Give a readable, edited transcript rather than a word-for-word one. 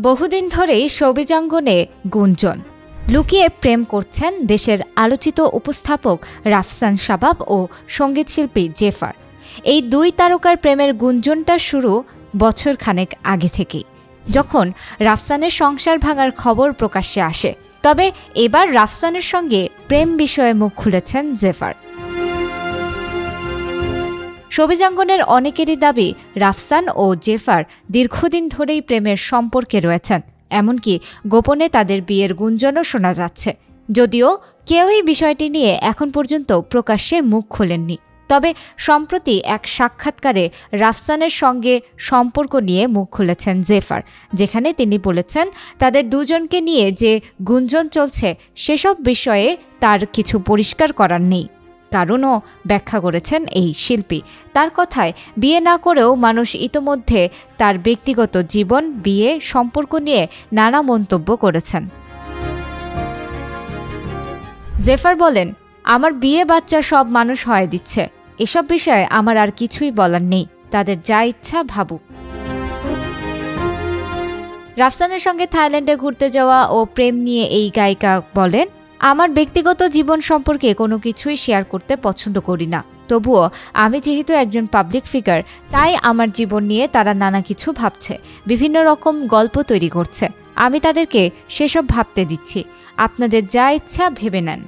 বহুদিন ধরেই শোবিজাঙ্গনে গুঞ্জন, লুকিয়ে প্রেম করছেন দেশের আলোচিত উপস্থাপক রাফসান শাবাব ও সঙ্গীতশিল্পী জেফার। এই দুই তারকার প্রেমের গুঞ্জনটা শুরু বছর খানেক আগে থেকেই, যখন রাফসানের সংসার ভাঙার খবর প্রকাশ্যে আসে। তবে এবার রাফসানের সঙ্গে প্রেম বিষয়ে মুখ খুলেছেন জেফার। শোবিজাঙ্গনের অনেকেরই দাবি, রাফসান ও জেফার দীর্ঘদিন ধরেই প্রেমের সম্পর্কে রয়েছেন, এমনকি গোপনে তাদের বিয়ের গুঞ্জনও শোনা যাচ্ছে। যদিও কেউই বিষয়টি নিয়ে এখন পর্যন্ত প্রকাশ্যে মুখ খোলেননি। তবে সম্প্রতি এক সাক্ষাৎকারে রাফসানের সঙ্গে সম্পর্ক নিয়ে মুখ খুলেছেন জেফার, যেখানে তিনি বলেছেন তাদের দুজনকে নিয়ে যে গুঞ্জন চলছে সেসব বিষয়ে তার কিছু পরিষ্কার করার নেই। কারণও ব্যাখ্যা করেছেন এই শিল্পী। তার কথায়, বিয়ে না করেও মানুষ ইতোমধ্যে তার ব্যক্তিগত জীবন, বিয়ে সম্পর্ক নিয়ে নানা মন্তব্য করেছেন। জেফার বলেন, আমার বিয়ে বাচ্চা সব মানুষ হয়ে দিচ্ছে, এসব বিষয়ে আমার আর কিছুই বলার নেই, তাদের যা ইচ্ছা ভাবুক। রাফসানের সঙ্গে থাইল্যান্ডে ঘুরতে যাওয়া ও প্রেম নিয়ে এই গায়িকা বলেন, আমার ব্যক্তিগত জীবন সম্পর্কে কোনো কিছুই শেয়ার করতে পছন্দ করি না। তবুও আমি যেহেতু একজন পাবলিক ফিগার, তাই আমার জীবন নিয়ে তারা নানা কিছু ভাবছে, বিভিন্ন রকম গল্প তৈরি করছে। আমি তাদেরকে সেসব ভাবতে দিচ্ছি, আপনাদের যা ইচ্ছা ভেবে নেন।